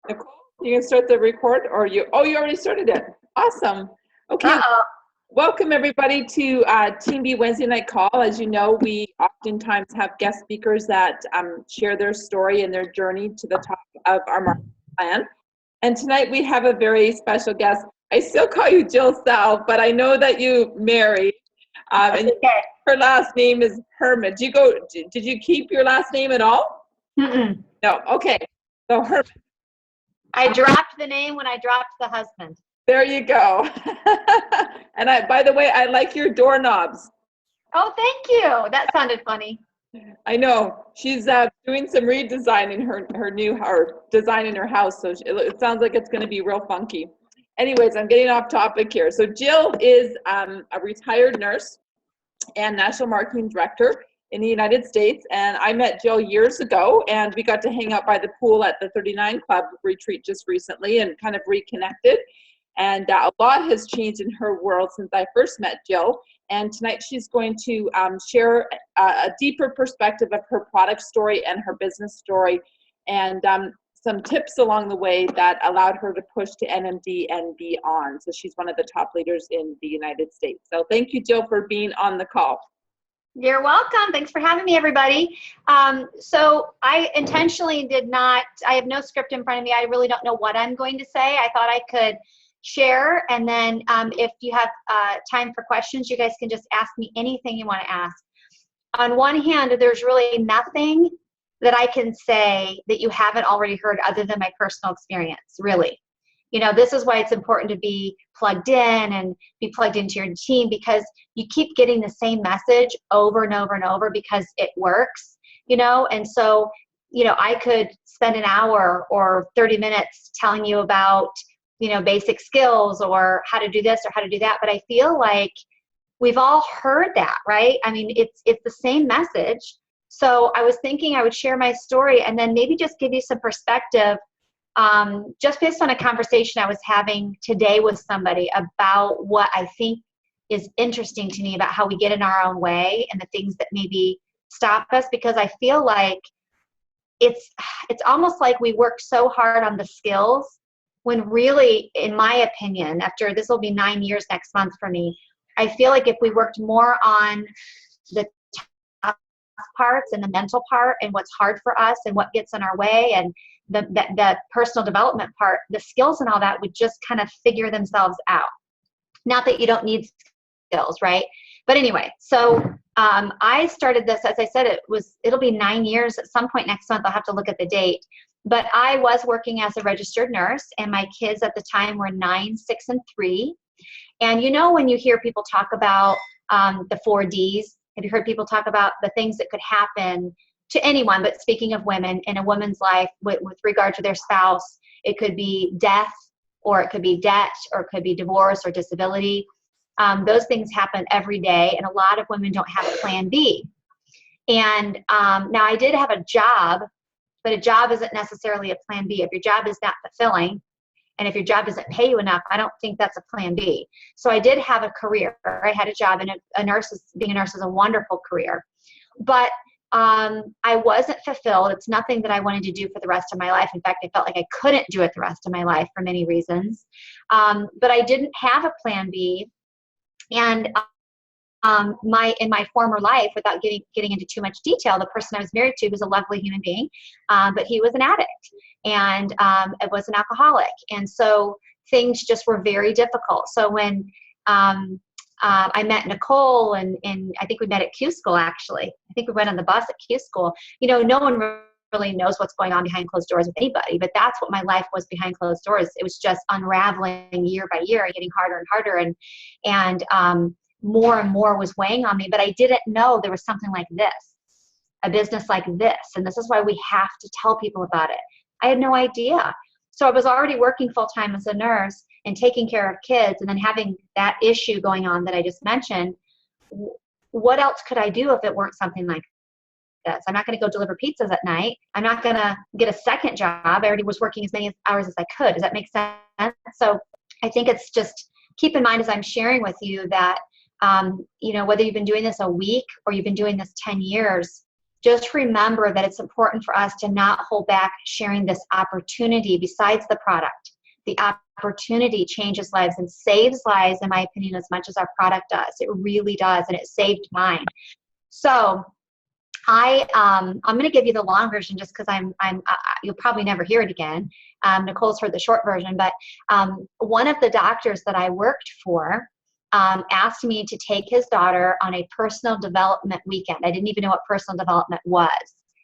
Nicole, you can start the record, or you already started it. Awesome. Okay, Uh-oh. welcome everybody to Team B Wednesday Night Call. As you know, we oftentimes have guest speakers that share their story and their journey to the top of our marketing plan. And tonight we have a very special guest. I still call you Jill Sal, but I know that you married. And Okay. her last name is Herman. Did you keep your last name at all? Mm-mm. No. Okay. So Herman. I dropped the name when I dropped the husband. There you go. And by the way, I like your doorknobs. Oh, thank you. That sounded funny. I know she's doing some redesign in her new design in her house, so it sounds like it's going to be real funky. Anyways, I'm getting off topic here. So Jill is a retired nurse and national marketing director in the United States, and I met Jill years ago, and we got to hang out by the pool at the 39 Club retreat just recently and kind of reconnected. And a lot has changed in her world since I first met Jill. And tonight she's going to share a deeper perspective of her product story and her business story, and some tips along the way that allowed her to push to NMD and beyond. So she's one of the top leaders in the United States. So thank you, Jill, for being on the call. You're welcome. Thanks for having me, everybody. So I intentionally I have no script in front of me. I really don't know what I'm going to say. I thought I could share, and then if you have time for questions, you guys can just ask me anything you want to ask. On one hand, there's really nothing that I can say that you haven't already heard other than my personal experience, really. You know, this is why it's important to be plugged in and be plugged into your team, because you keep getting the same message over and over and over because it works, you know. And so, you know, I could spend an hour or 30 minutes telling you about, you know, basic skills or how to do this or how to do that. But I feel like we've all heard that, right? I mean, it's the same message. So I was thinking I would share my story and then maybe just give you some perspective, just based on a conversation I was having today with somebody about what I think is interesting to me about how we get in our own way and the things that maybe stop us, because I feel like it's almost like we work so hard on the skills when really, in my opinion, after this will be 9 years next month for me, I feel like if we worked more on the tough parts and the mental part and what's hard for us and what gets in our way and the personal development part, the skills and all that would just kind of figure themselves out. Not that you don't need skills, right? But anyway, so I started this, as I said, it'll be 9 years at some point next month. I'll have to look at the date. But I was working as a registered nurse, and my kids at the time were 9, 6, and 3. And you know, when you hear people talk about the 4Ds, have you heard people talk about the things that could happen to anyone, but speaking of women, in a woman's life with regard to their spouse? It could be death, or it could be debt, or it could be divorce or disability. Those things happen every day, and a lot of women don't have a plan B. And now I did have a job, but a job isn't necessarily a plan B. If your job is not fulfilling, and if your job doesn't pay you enough, I don't think that's a plan B. So I did have a career. I had a job, and being a nurse is a wonderful career. But I wasn't fulfilled. It's nothing that I wanted to do for the rest of my life. In fact, I felt like I couldn't do it the rest of my life for many reasons. But I didn't have a plan B. And in my former life, without getting into too much detail, the person I was married to was a lovely human being, but he was an addict, and it was an alcoholic. And so things just were very difficult. So when I met Nicole, and I think we met at Q School, actually. I think we went on the bus at Q School. You know, no one really knows what's going on behind closed doors with anybody, but that's what my life was behind closed doors. It was just unraveling year by year and getting harder and harder, and more and more was weighing on me. But I didn't know there was something like this, a business like this, and this is why we have to tell people about it. I had no idea. So I was already working full-time as a nurse and taking care of kids, and then having that issue going on that I just mentioned. What else could I do if it weren't something like this? I'm not going to go deliver pizzas at night. I'm not going to get a second job. I already was working as many hours as I could. Does that make sense? So I think it's just, keep in mind as I'm sharing with you that, you know, whether you've been doing this a week or you've been doing this 10 years, just remember that it's important for us to not hold back sharing this opportunity besides the product. The opportunity changes lives and saves lives, in my opinion, as much as our product does. It really does, and it saved mine. So I'm going to give you the long version just because you'll probably never hear it again. Nicole's heard the short version, but one of the doctors that I worked for asked me to take his daughter on a personal development weekend. I didn't even know what personal development was.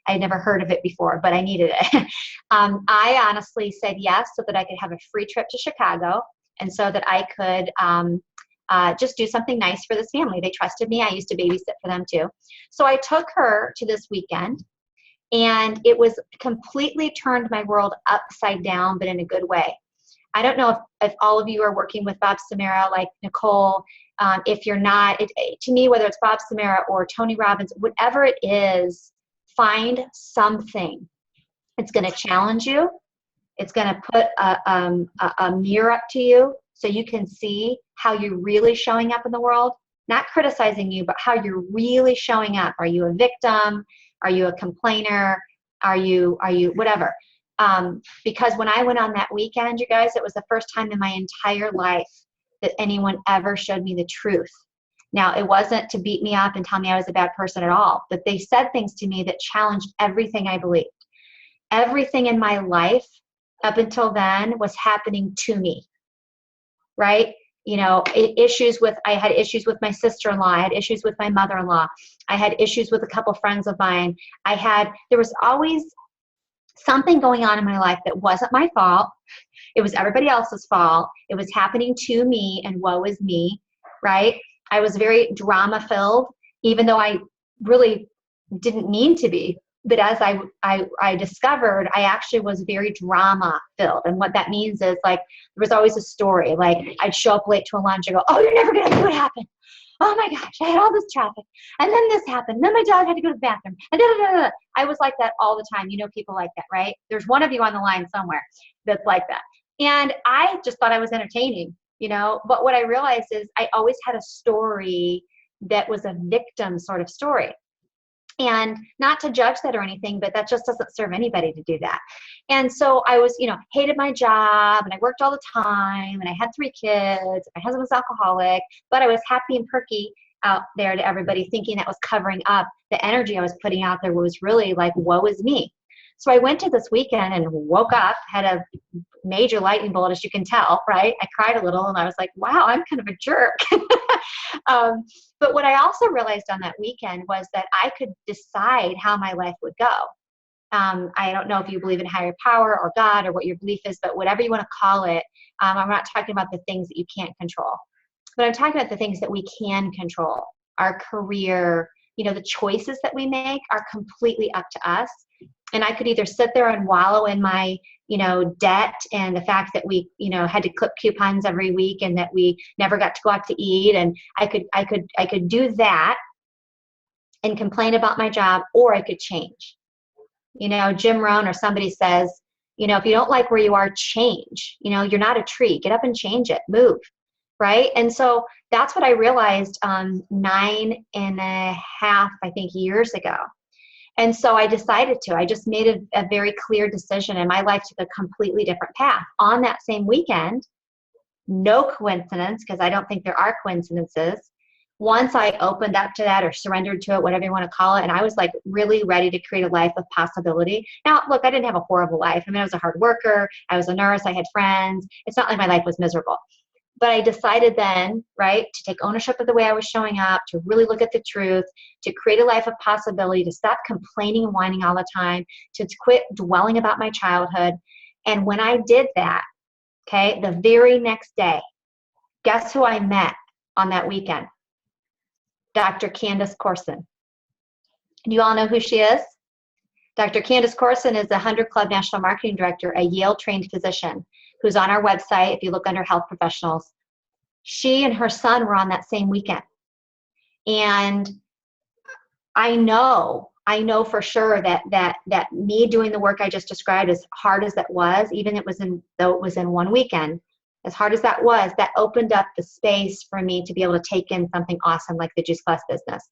I had never heard of it before, but I needed it. I honestly said yes so that I could have a free trip to Chicago and so that I could just do something nice for this family. They trusted me. I used to babysit for them too. So I took her to this weekend, and it was completely turned my world upside down, but in a good way. I don't know if all of you are working with Bob Samara like Nicole. If you're not, to me, whether it's Bob Samara or Tony Robbins, whatever it is, find something. It's going to challenge you. It's going to put a mirror up to you so you can see how you're really showing up in the world. Not criticizing you, but how you're really showing up. Are you a victim? Are you a complainer? Are you whatever? Because when I went on that weekend, you guys, it was the first time in my entire life that anyone ever showed me the truth. Now, it wasn't to beat me up and tell me I was a bad person at all, but they said things to me that challenged everything I believed. Everything in my life up until then was happening to me, right? You know, I had issues with my sister-in-law. I had issues with my mother-in-law. I had issues with a couple friends of mine. There was always something going on in my life that wasn't my fault. It was everybody else's fault. It was happening to me, and woe is me, right? I was very drama-filled, even though I really didn't mean to be. But as I discovered, I actually was very drama-filled. And what that means is, like, there was always a story. Like, I'd show up late to a lunch and go, oh, you're never going to believe what happened. Oh my gosh, I had all this traffic. And then this happened. And then my dog had to go to the bathroom. And da-da-da-da. I was like that all the time. You know people like that, right? There's one of you on the line somewhere that's like that. And I just thought I was entertaining, you know? But what I realized is I always had a story that was a victim sort of story. And not to judge that or anything, but that just doesn't serve anybody to do that. And so I was, hated my job, and I worked all the time, and I had 3 kids. My husband was alcoholic, but I was happy and perky out there to everybody, thinking that was covering up the energy I was putting out there was really like, woe is me. So I went to this weekend and woke up, had a major lightning bolt, as you can tell, right? I cried a little, and I was like, wow, I'm kind of a jerk. But what I also realized on that weekend was that I could decide how my life would go. I don't know if you believe in higher power or God or what your belief is, but whatever you want to call it, I'm not talking about the things that you can't control, but I'm talking about the things that we can control. Our career, the choices that we make are completely up to us. And I could either sit there and wallow in my, debt, and the fact that we, had to clip coupons every week, and that we never got to go out to eat. And I could do that and complain about my job, or I could change. Jim Rohn or somebody says, if you don't like where you are, change. You're not a tree. Get up and change it. Move. Right. And so that's what I realized 9.5, I think, years ago. And so I decided I just made a very clear decision, and my life took a completely different path. On that same weekend, no coincidence, because I don't think there are coincidences. Once I opened up to that, or surrendered to it, whatever you want to call it, and I was like really ready to create a life of possibility. Now, look, I didn't have a horrible life. I was a hard worker. I was a nurse. I had friends. It's not like my life was miserable. But I decided then, right, to take ownership of the way I was showing up, to really look at the truth, to create a life of possibility, to stop complaining and whining all the time, to quit dwelling about my childhood. And when I did that, okay, the very next day, guess who I met on that weekend? Dr. Candace Corson. Do you all know who she is? Dr. Candace Corson is the 100 Club National Marketing Director, a Yale-trained physician who's on our website if you look under health professionals. She and her son were on that same weekend. And I know for sure that me doing the work I just described, as hard as that was, even though it was in one weekend, as hard as that was, that opened up the space for me to be able to take in something awesome like the Juice Plus business.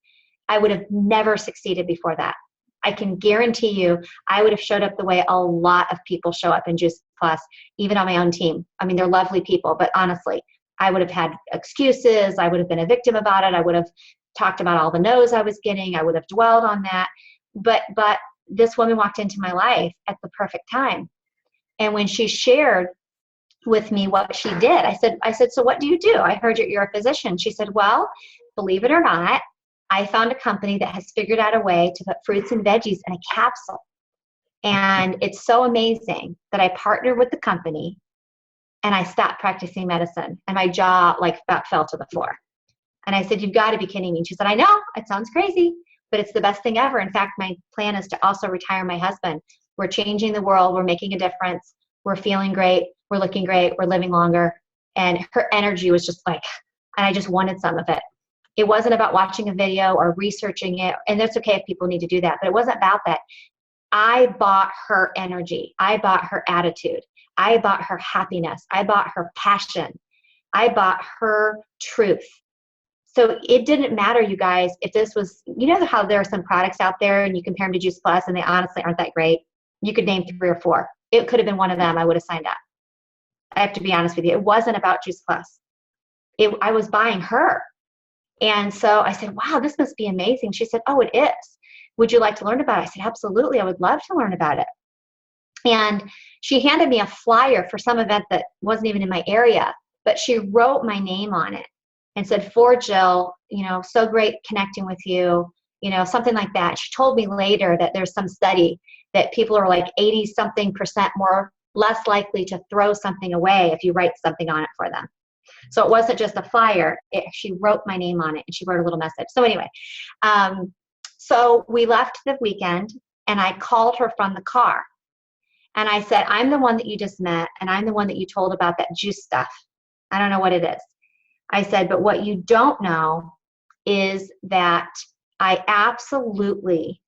I would have never succeeded before that. I can guarantee you, I would have showed up the way a lot of people show up in Juice Plus, even on my own team. I mean, they're lovely people, but honestly, I would have had excuses. I would have been a victim about it. I would have talked about all the no's I was getting. I would have dwelled on that. But this woman walked into my life at the perfect time. And when she shared with me what she did, I said, so what do you do? I heard you're a physician. She said, well, believe it or not, I found a company that has figured out a way to put fruits and veggies in a capsule. And it's so amazing that I partnered with the company and I stopped practicing medicine and my jaw like about fell to the floor. And I said, you've got to be kidding me. And she said, I know, it sounds crazy, but it's the best thing ever. In fact, my plan is to also retire my husband. We're changing the world. We're making a difference. We're feeling great. We're looking great. We're living longer. And her energy was just like, and I just wanted some of it. It wasn't about watching a video or researching it. And that's okay if people need to do that, but it wasn't about that. I bought her energy. I bought her attitude. I bought her happiness. I bought her passion. I bought her truth. So it didn't matter, you guys, if this was, you know how there are some products out there and you compare them to Juice Plus and they honestly aren't that great. You could name 3 or 4. It could have been one of them. I would have signed up. I have to be honest with you. It wasn't about Juice Plus. I was buying her. And so I said, wow, this must be amazing. She said, oh, it is. Would you like to learn about it? I said, absolutely. I would love to learn about it. And she handed me a flyer for some event that wasn't even in my area, but she wrote my name on it and said, for Jill, so great connecting with you, something like that. She told me later that there's some study that people are like 80-something% less likely to throw something away if you write something on it for them. So it wasn't just a flyer. She wrote my name on it and she wrote a little message. So anyway, so we left the weekend and I called her from the car and I said, I'm the one that you just met and I'm the one that you told about that juice stuff. I don't know what it is. I said, but what you don't know is that I absolutely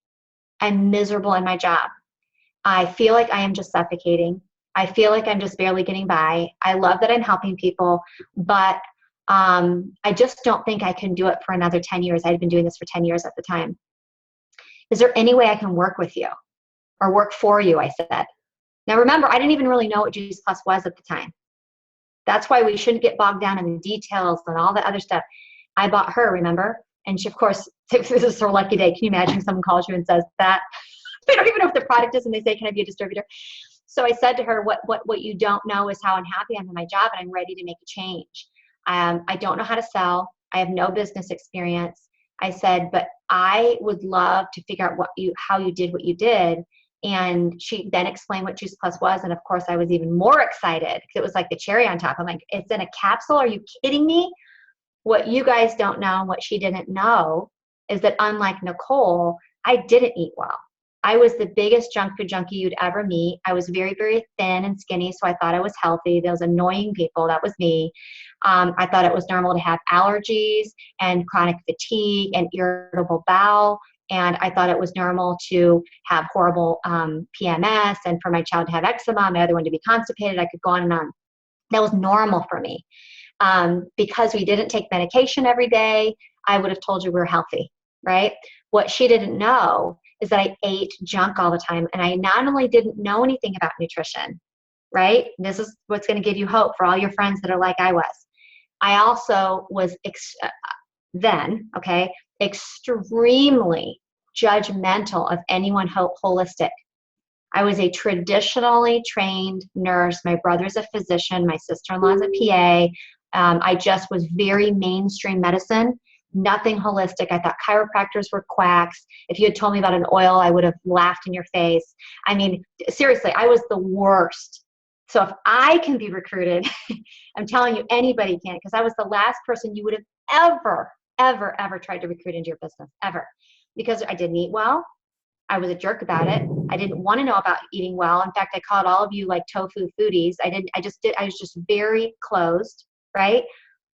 am miserable in my job. I feel like I am just suffocating. I feel like I'm just barely getting by. I love that I'm helping people, but I just don't think I can do it for another 10 years. I had been doing this for 10 years at the time. Is there any way I can work with you or work for you? I said. Now remember, I didn't even really know what Juice Plus was at the time. That's why we shouldn't get bogged down in the details and all the other stuff. I bought her, remember? And she, of course, this is her lucky day. Can you imagine someone calls you and says that? They don't even know what the product is and they say, can I be a distributor? So I said to her, what you don't know is how unhappy I'm in my job and I'm ready to make a change. I don't know how to sell. I have no business experience. I said, but I would love to figure out how you did what you did. And she then explained what Juice Plus was. And of course, I was even more excited because it was like the cherry on top. I'm like, it's in a capsule. Are you kidding me? What you guys don't know and what she didn't know is that unlike Nicole, I didn't eat well. I was the biggest junk food junkie you'd ever meet. I was very, very thin and skinny, so I thought I was healthy. Those annoying people, that was me. I thought it was normal to have allergies and chronic fatigue and irritable bowel. And I thought it was normal to have horrible PMS and for my child to have eczema, my other one to be constipated. I could go on and on. That was normal for me. Because we didn't take medication every day, I would have told you we were healthy, right? What she didn't know is that I ate junk all the time. And I not only didn't know anything about nutrition, right? This is what's going to give you hope for all your friends that are like I was. I also was extremely judgmental of anyone holistic. I was a traditionally trained nurse. My brother's a physician. My sister-in-law's a PA. I just was very mainstream medicine. Nothing holistic. I thought chiropractors were quacks. If you had told me about an oil, I would have laughed in your face. I mean, seriously, I was the worst. So if I can be recruited, I'm telling you, anybody can, because I was the last person you would have ever tried to recruit into your business, ever. Because I didn't eat well. I was a jerk about it. I didn't want to know about eating well. In fact, I called all of you like tofu foodies. I was just very closed, right?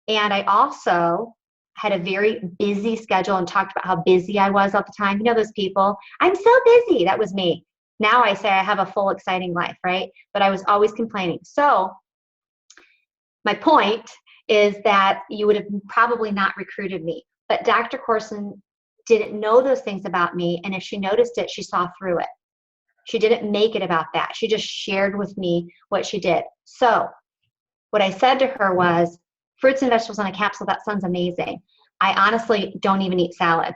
And I also had a very busy schedule and talked about how busy I was all the time. You know those people, I'm so busy. That was me. Now I say I have a full, exciting life, right? But I was always complaining. So my point is that you would have probably not recruited me. But Dr. Corson didn't know those things about me. And if she noticed it, she saw through it. She didn't make it about that. She just shared with me what she did. So what I said to her was, fruits and vegetables in a capsule, that sounds amazing. I honestly don't even eat salad.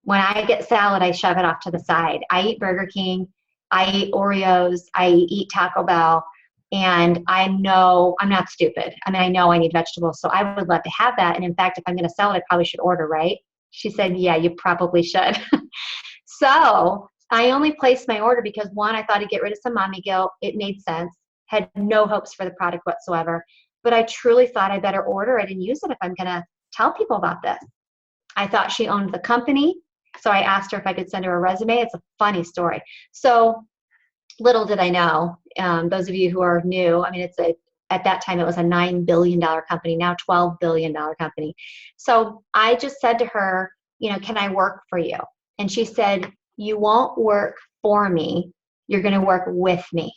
When I get salad, I shove it off to the side. I eat Burger King. I eat Oreos. I eat Taco Bell. And I know I'm not stupid. I mean, I know I need vegetables. So I would love to have that. And in fact, if I'm going to sell it, I probably should order, right? She said, yeah, you probably should. So I only placed my order because, one, I thought I'd get rid of some mommy guilt. It made sense. Had no hopes for the product whatsoever. But I truly thought I better order it and use it if I'm going to tell people about this. I thought she owned the company. So I asked her if I could send her a resume. It's a funny story. So little did I know, those of you who are new, I mean, at that time it was a $9 billion company, now $12 billion company. So I just said to her, can I work for you? And she said, you won't work for me. You're going to work with me.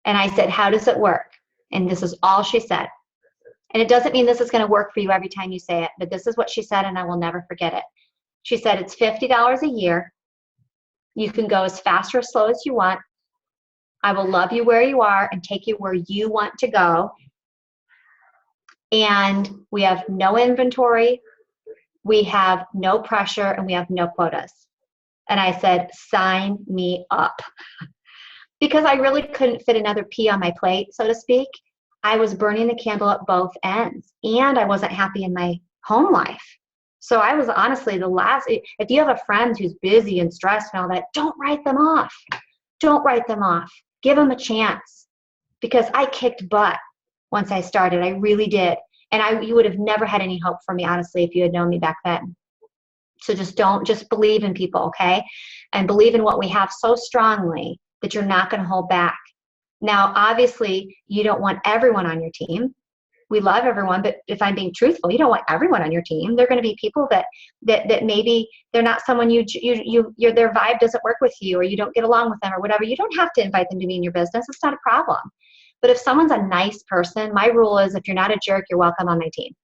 And I said, how does it work? And this is all she said. And it doesn't mean this is going to work for you every time you say it, but this is what she said, and I will never forget it. She said, it's $50 a year. You can go as fast or as slow as you want. I will love you where you are and take you where you want to go. And we have no inventory. We have no pressure, and we have no quotas. And I said, sign me up. Because I really couldn't fit another pea on my plate, so to speak. I was burning the candle at both ends, and I wasn't happy in my home life. So I was honestly if you have a friend who's busy and stressed and all that, don't write them off. Don't write them off. Give them a chance, because I kicked butt once I started. I really did. And you would have never had any hope for me, honestly, if you had known me back then. So just believe in people, okay? And believe in what we have so strongly that you're not going to hold back. Now, obviously, you don't want everyone on your team. We love everyone, but if I'm being truthful, you don't want everyone on your team. There are going to be people that maybe they're not someone their vibe doesn't work with you, or you don't get along with them, or whatever. You don't have to invite them to be in your business. It's not a problem. But if someone's a nice person, my rule is, if you're not a jerk, you're welcome on my team.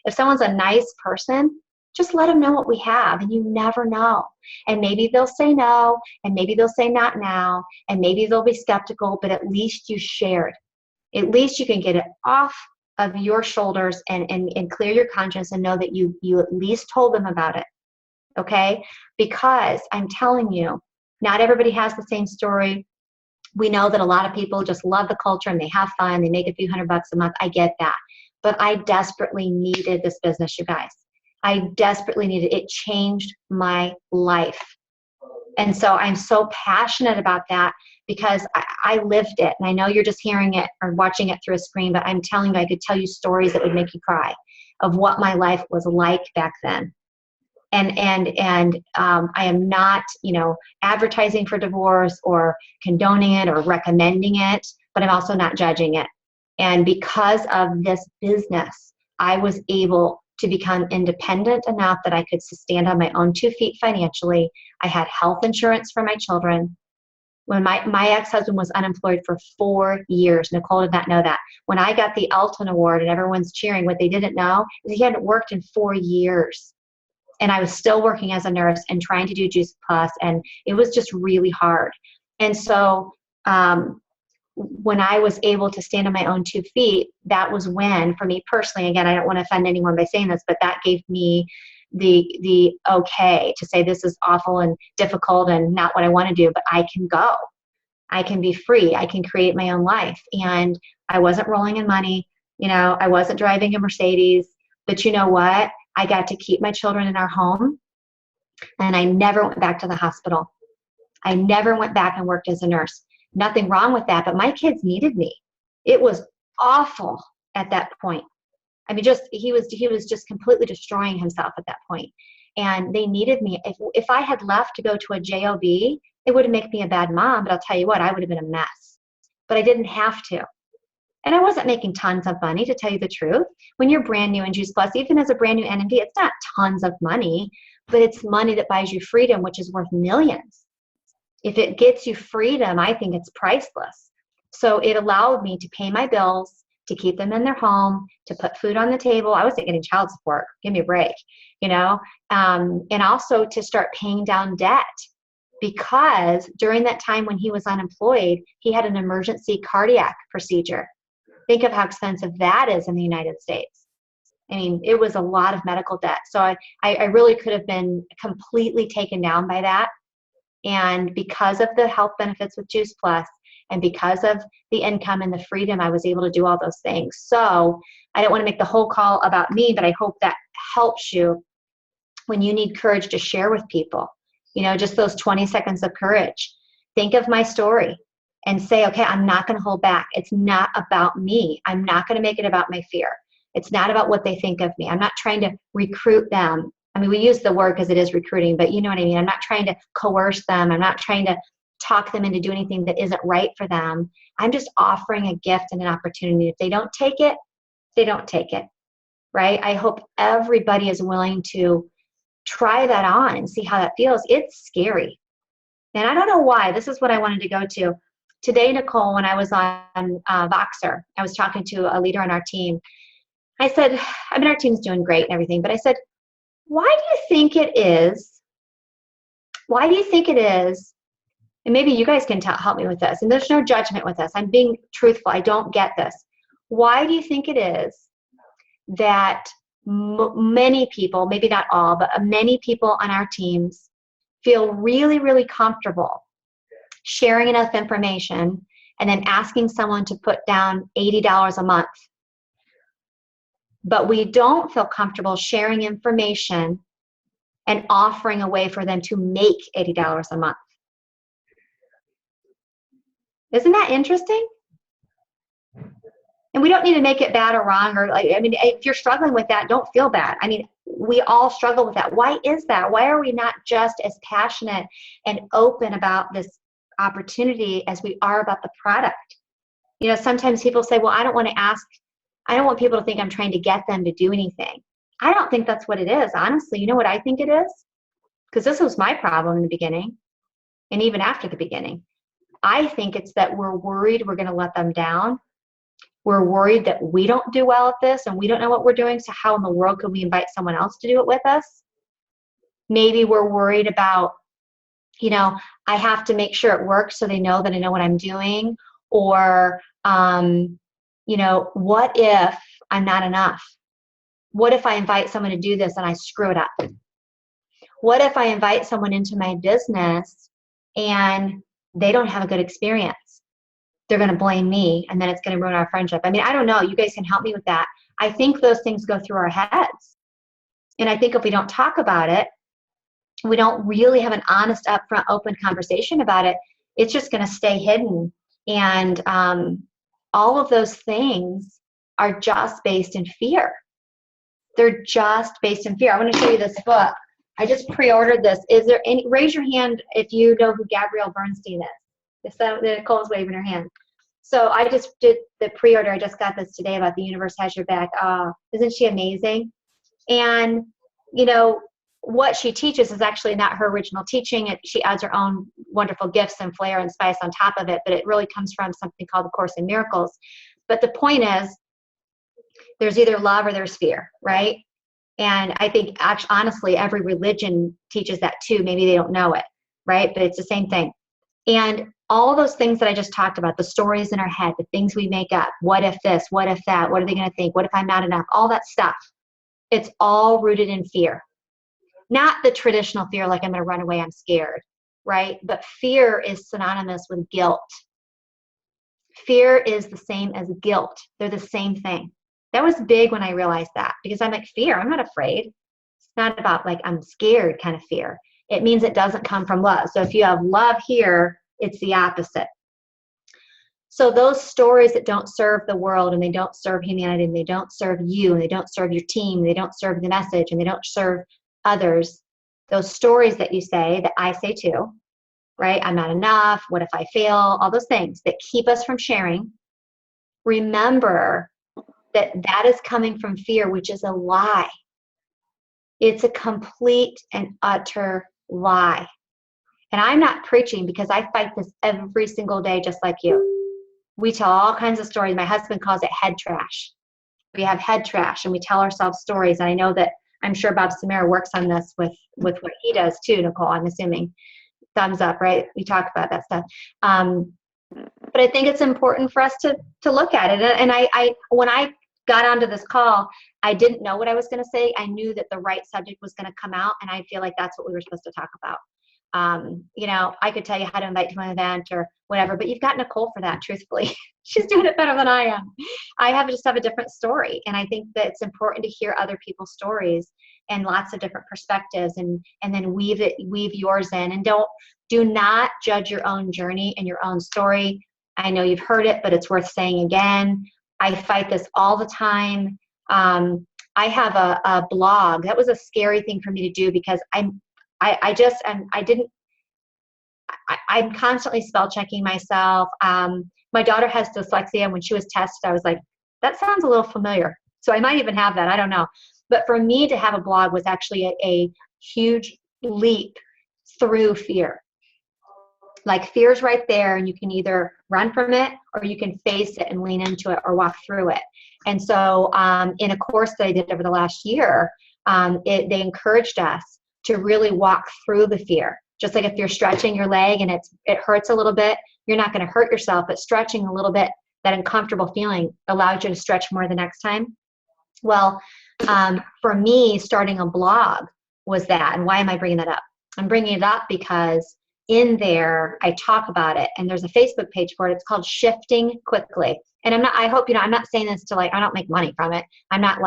If someone's a nice person, just let them know what we have, and you never know. And maybe they'll say no, and maybe they'll say not now, and maybe they'll be skeptical, but at least you shared. At least you can get it off of your shoulders and clear your conscience and know that you at least told them about it, okay? Because I'm telling you, not everybody has the same story. We know that a lot of people just love the culture and they have fun. They make a few $100 a month. I get that. But I desperately needed this business, you guys. I desperately needed it. It changed my life. And so I'm so passionate about that, because I lived it. And I know you're just hearing it or watching it through a screen, but I'm telling you, I could tell you stories that would make you cry of what my life was like back then. And I am not, advertising for divorce or condoning it or recommending it, but I'm also not judging it. And because of this business, I was able to become independent enough that I could stand on my own 2 feet financially. I had health insurance for my children. When my ex-husband was unemployed for 4 years, Nicole did not know that. When I got the Elton Award and everyone's cheering, what they didn't know is he hadn't worked in 4 years. And I was still working as a nurse and trying to do Juice Plus, and it was just really hard. And so when I was able to stand on my own 2 feet, that was when, for me personally, again, I don't want to offend anyone by saying this, but that gave me the okay to say, this is awful and difficult and not what I want to do, but I can go. I can be free. I can create my own life. And I wasn't rolling in money. I wasn't driving a Mercedes, but you know what? I got to keep my children in our home, and I never went back to the hospital. I never went back and worked as a nurse. Nothing wrong with that, but my kids needed me. It was awful at that point. I mean, he was just completely destroying himself at that point, and they needed me. If I had left to go to a job, it would have made me a bad mom. But I'll tell you what, I would have been a mess. But I didn't have to, and I wasn't making tons of money, to tell you the truth. When you're brand new in Juice Plus, even as a brand new NMD, it's not tons of money, but it's money that buys you freedom, which is worth millions. If it gets you freedom, I think it's priceless. So it allowed me to pay my bills, to keep them in their home, to put food on the table. I wasn't getting child support. Give me a break, and also to start paying down debt, because during that time when he was unemployed, he had an emergency cardiac procedure. Think of how expensive that is in the United States. I mean, it was a lot of medical debt. So I really could have been completely taken down by that. And because of the health benefits with Juice Plus, and because of the income and the freedom, I was able to do all those things. So I don't want to make the whole call about me, but I hope that helps you when you need courage to share with people. Just those 20 seconds of courage. Think of my story and say, okay, I'm not going to hold back. It's not about me. I'm not going to make it about my fear. It's not about what they think of me. I'm not trying to recruit them. I mean, we use the word because it is recruiting, but you know what I mean? I'm not trying to coerce them. I'm not trying to talk them into doing anything that isn't right for them. I'm just offering a gift and an opportunity. If they don't take it, they don't take it, right? I hope everybody is willing to try that on and see how that feels. It's scary. And I don't know why. This is what I wanted to go to. Today, Nicole, when I was on Voxer, I was talking to a leader on our team. I said, our team's doing great and everything, but I said, why do you think it is? And maybe you guys can help me with this. And there's no judgment with this. I'm being truthful. I don't get this. Why do you think it is that many people, maybe not all, but many people on our teams feel really, really comfortable sharing enough information and then asking someone to put down $80 a month? But we don't feel comfortable sharing information and offering a way for them to make $80 a month. Isn't that interesting? And we don't need to make it bad or wrong, if you're struggling with that, don't feel bad. We all struggle with that. Why is that? Why are we not just as passionate and open about this opportunity as we are about the product? Sometimes people say, well, I don't want people to think I'm trying to get them to do anything. I don't think that's what it is. Honestly, you know what I think it is? Because this was my problem in the beginning and even after the beginning. I think it's that we're worried we're going to let them down. We're worried that we don't do well at this and we don't know what we're doing. So how in the world could we invite someone else to do it with us? Maybe we're worried about, I have to make sure it works so they know that I know what I'm doing. Or, what if I'm not enough? What if I invite someone to do this and I screw it up? What if I invite someone into my business and they don't have a good experience? They're going to blame me and then it's going to ruin our friendship. I don't know. You guys can help me with that. I think those things go through our heads. And I think if we don't talk about it, we don't really have an honest, upfront, open conversation about it, it's just going to stay hidden. And all of those things are just based in fear. They're just based in fear. I want to show you this book. I just pre-ordered this. Is there any, raise your hand if you know who Gabrielle Bernstein is. Nicole's waving her hand. So I just did the pre-order. I just got this today about The Universe Has Your Back. Isn't she amazing? And, what she teaches is actually not her original teaching. She adds her own wonderful gifts and flair and spice on top of it, but it really comes from something called The Course in Miracles. But the point is, there's either love or there's fear, right? And I think, honestly, every religion teaches that too. Maybe they don't know it, right? But it's the same thing. And all those things that I just talked about, the stories in our head, the things we make up, what if this, what if that, what are they going to think, what if I'm not enough, all that stuff, it's all rooted in fear. Not the traditional fear like I'm going to run away, I'm scared, right? But fear is synonymous with guilt. Fear is the same as guilt. They're the same thing. That was big when I realized that, because I'm like, fear, I'm not afraid. It's not about like I'm scared kind of fear. It means it doesn't come from love. So if you have love here, it's the opposite. So those stories that don't serve the world and they don't serve humanity and they don't serve you and they don't serve your team, they don't serve the message and they don't serve others, those stories that you say, that I say too, right? I'm not enough. What if I fail? All those things that keep us from sharing. Remember that that is coming from fear, which is a lie. It's a complete and utter lie. And I'm not preaching because I fight this every single day just like you. We tell all kinds of stories. My husband calls it head trash. We have head trash, and we tell ourselves stories. And I know that I'm sure Bob Samara works on this with what he does too, Nicole, I'm assuming. Thumbs up, right? We talk about that stuff. But I think it's important for us to look at it. And I when I got onto this call, I didn't know what I was going to say. I knew that the right subject was going to come out, and I feel like that's what we were supposed to talk about. You know, I could tell you how to invite to an event or whatever, but you've got Nicole for that, truthfully. She's doing it better than I am. I just have a different story. And I think that it's important to hear other people's stories and lots of different perspectives, and then weave yours in. And do not judge your own journey and your own story. I know you've heard it, but it's worth saying again. I fight this all the time. I have a blog. That was a scary thing for me to do because I'm constantly spell checking myself. My daughter has dyslexia, and when she was tested, I was like, that sounds a little familiar. So I might even have that. I don't know. But for me to have a blog was actually a huge leap through fear. Like, fear's right there, and you can either run from it or you can face it and lean into it or walk through it. And so in a course that I did over the last year, they encouraged us to really walk through the fear. Just like if you're stretching your leg and it hurts a little bit, you're not going to hurt yourself, but stretching a little bit, that uncomfortable feeling allows you to stretch more the next time. Well, for me, starting a blog was that. And why am I bringing that up? I'm bringing it up because in there, I talk about it, and there's a Facebook page for it. It's called Shifting Quickly. And I'm not saying this to I don't make money from it. I'm not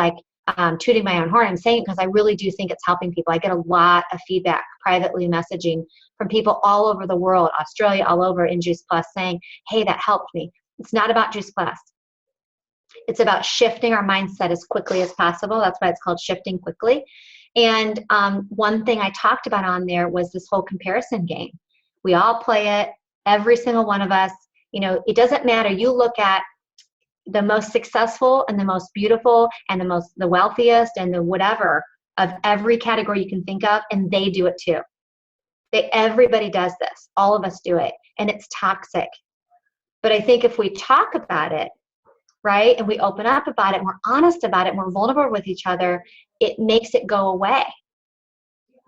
tooting my own horn. I'm saying it because I really do think it's helping people. I get a lot of feedback, privately messaging from people all over the world, Australia, all over, in Juice Plus, saying, hey, that helped me. It's not about Juice Plus. It's about shifting our mindset as quickly as possible. That's why it's called Shifting Quickly. And one thing I talked about on there was this whole comparison game. We all play it, every single one of us. You know, it doesn't matter. You look at the most successful and the most beautiful and the wealthiest and the whatever of every category you can think of, and they do it too. Everybody does this. All of us do it, and it's toxic. But I think if we talk about it, right, and we open up about it, and we're honest about it, and we're vulnerable with each other, it makes it go away,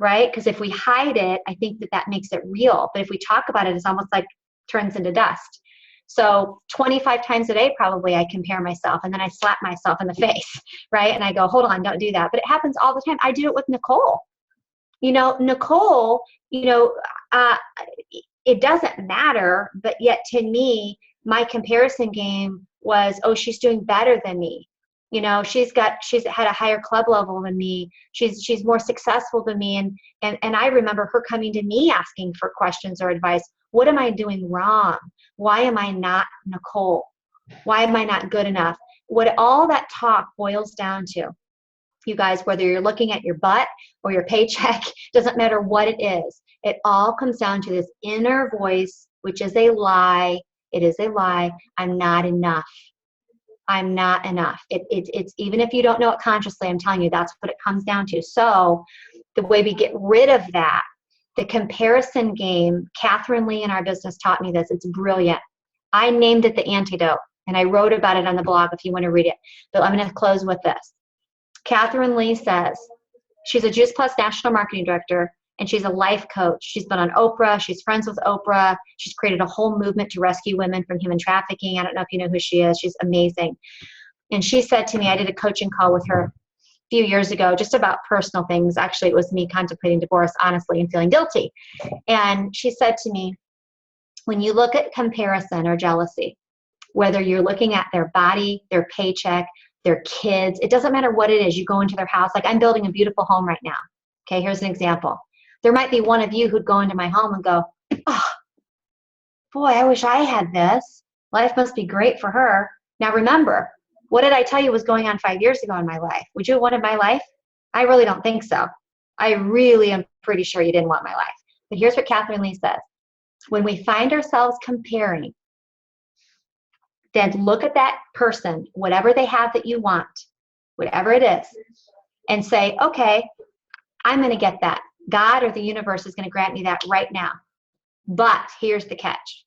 right? Because if we hide it, I think that makes it real. But if we talk about it, it's almost like turns into dust. So 25 times a day, probably, I compare myself, and then I slap myself in the face, right? And I go, hold on, don't do that. But it happens all the time. I do it with Nicole. You know, Nicole, it doesn't matter, but yet to me, my comparison game was, oh, she's doing better than me. You know, she's had a higher club level than me. She's more successful than me. And I remember her coming to me asking for questions or advice. What am I doing wrong? Why am I not Nicole? Why am I not good enough? What all that talk boils down to, you guys, whether you're looking at your butt or your paycheck, doesn't matter what it is. It all comes down to this inner voice, which is a lie. It is a lie. I'm not enough. I'm not enough. It's even if you don't know it consciously, I'm telling you, that's what it comes down to. So the way we get rid of that, the comparison game, Catherine Lee in our business taught me this. It's brilliant. I named it the antidote, and I wrote about it on the blog if you want to read it. But I'm going to close with this. Catherine Lee says, she's a Juice Plus National Marketing Director, and she's a life coach. She's been on Oprah. She's friends with Oprah. She's created a whole movement to rescue women from human trafficking. I don't know if you know who she is. She's amazing. And she said to me, I did a coaching call with her a few years ago, just about personal things. Actually, it was me contemplating divorce, honestly, and feeling guilty. And she said to me, when you look at comparison or jealousy, whether you're looking at their body, their paycheck, their kids, it doesn't matter what it is. You go into their house. Like, I'm building a beautiful home right now. Okay, here's an example. There might be one of you who'd go into my home and go, oh, boy, I wish I had this. Life must be great for her. Now remember, what did I tell you was going on 5 years ago in my life? Would you have wanted my life? I really don't think so. I really am pretty sure you didn't want my life. But here's what Catherine Lee says. When we find ourselves comparing, then look at that person, whatever they have that you want, whatever it is, and say, okay, I'm going to get that. God or the universe is going to grant me that right now. But here's the catch.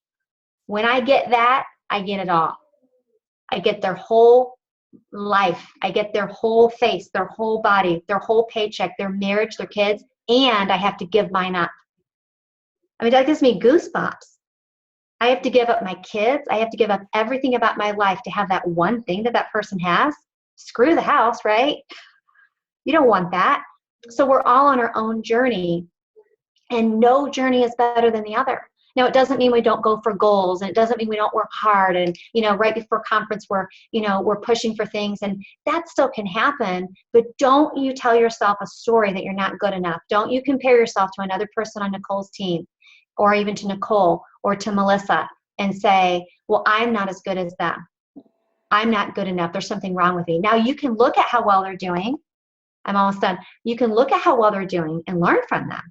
When I get that, I get it all. I get their whole life. I get their whole face, their whole body, their whole paycheck, their marriage, their kids, and I have to give mine up. I mean, that gives me goosebumps. I have to give up my kids. I have to give up everything about my life to have that one thing that that person has. Screw the house, right? You don't want that. So we're all on our own journey, and no journey is better than the other. Now, it doesn't mean we don't go for goals, and it doesn't mean we don't work hard. And, right before conference, we're pushing for things, and that still can happen. But don't you tell yourself a story that you're not good enough. Don't you compare yourself to another person on Nicole's team, or even to Nicole or to Melissa, and say, well, I'm not as good as them. I'm not good enough. There's something wrong with me. Now, you can look at how well they're doing. I'm almost done. You can look at how well they're doing and learn from them.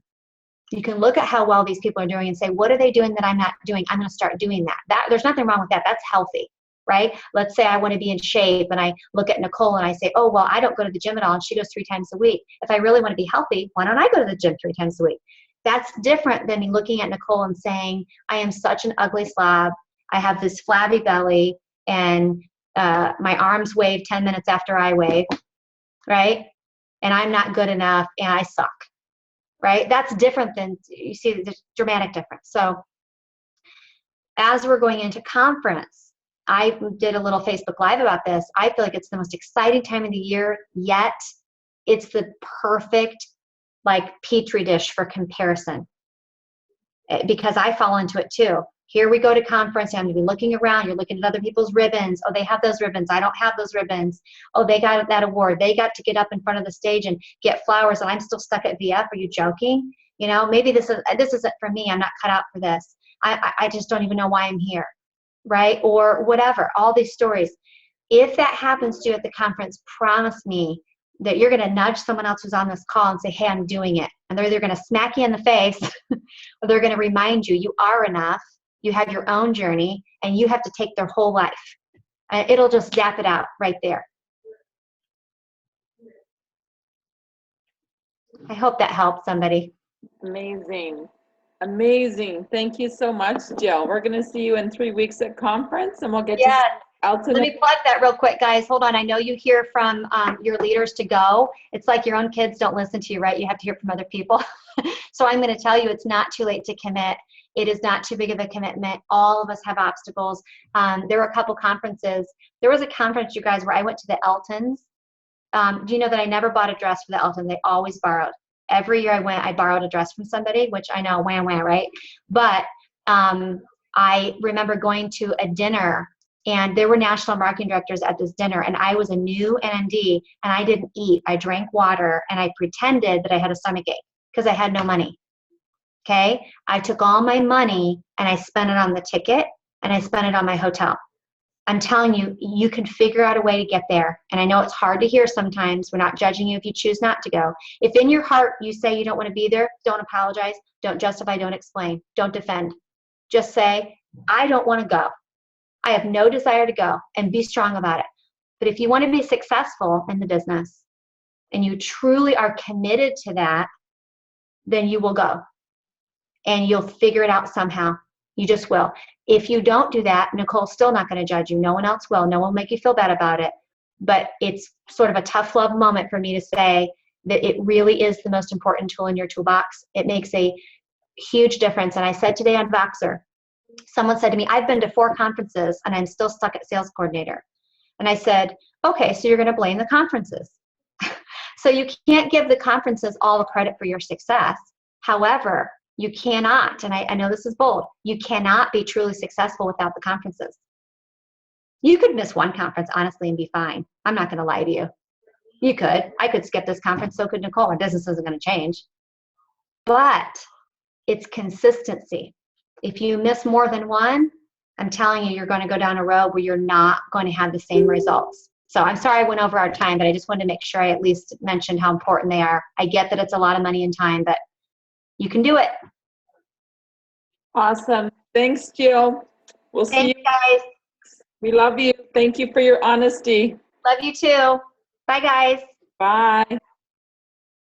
You can look at how well these people are doing and say, what are they doing that I'm not doing? I'm going to start doing that. There's nothing wrong with that. That's healthy, right? Let's say I want to be in shape, and I look at Nicole and I say, oh, well, I don't go to the gym at all, and she goes 3 times a week. If I really want to be healthy, why don't I go to the gym 3 times a week? That's different than me looking at Nicole and saying, I am such an ugly slob. I have this flabby belly, and my arms wave 10 minutes after I wave, right? And I'm not good enough, and I suck, right? That's different than, you see the dramatic difference. So as we're going into conference, I did a little Facebook Live about this. I feel like it's the most exciting time of the year, yet it's the perfect petri dish for comparison, because I fall into it too. Here we go to conference, I'm going to be looking around, you're looking at other people's ribbons. Oh, they have those ribbons. I don't have those ribbons. Oh, they got that award. They got to get up in front of the stage and get flowers, and I'm still stuck at VF. Are you joking? Maybe this isn't for me. I'm not cut out for this. I just don't even know why I'm here, right? Or whatever, all these stories. If that happens to you at the conference, promise me that you're going to nudge someone else who's on this call and say, hey, I'm doing it. And they're either going to smack you in the face or they're going to remind you, you are enough. You have your own journey, and you have to take their whole life. It'll just zap it out right there. I hope that helps somebody. Amazing. Amazing. Thank you so much, Jill. We're going to see you in 3 weeks at conference, and we'll get to Let me plug that real quick, guys. Hold on. I know you hear from your leaders to go. It's like your own kids don't listen to you, right? You have to hear from other people. So I'm going to tell you, it's not too late to commit. It is not too big of a commitment. All of us have obstacles. There were a couple conferences. There was a conference, you guys, where I went to the Eltons. Do you know that I never bought a dress for the Eltons? They always borrowed. Every year I went, I borrowed a dress from somebody, which I know, wham, wham, right? But I remember going to a dinner, and there were national marketing directors at this dinner, and I was a new NMD, and I didn't eat. I drank water, and I pretended that I had a stomachache because I had no money. Okay? I took all my money, and I spent it on the ticket, and I spent it on my hotel. I'm telling you, you can figure out a way to get there. And I know it's hard to hear sometimes. We're not judging you if you choose not to go. If in your heart you say you don't want to be there, don't apologize, don't justify, don't explain, don't defend. Just say, I don't want to go. I have no desire to go, and be strong about it. But if you want to be successful in the business and you truly are committed to that, then you will go. And you'll figure it out somehow. You just will. If you don't do that, Nicole's still not going to judge you. No one else will. No one will make you feel bad about it. But it's sort of a tough love moment for me to say that it really is the most important tool in your toolbox. It makes a huge difference. And I said today on Voxer, someone said to me, I've been to 4 conferences and I'm still stuck at sales coordinator. And I said, okay, so you're going to blame the conferences. So you can't give the conferences all the credit for your success. However, you cannot, and I know this is bold, you cannot be truly successful without the conferences. You could miss one conference, honestly, and be fine. I'm not going to lie to you. You could. I could skip this conference, so could Nicole. Our business isn't going to change. But it's consistency. If you miss more than one, I'm telling you, you're going to go down a road where you're not going to have the same results. So I'm sorry I went over our time, but I just wanted to make sure I at least mentioned how important they are. I get that it's a lot of money and time, but you can do it. Awesome. Thanks, Jill. We'll see you guys. We love you. Thank you for your honesty. Love you too. Bye, guys. Bye.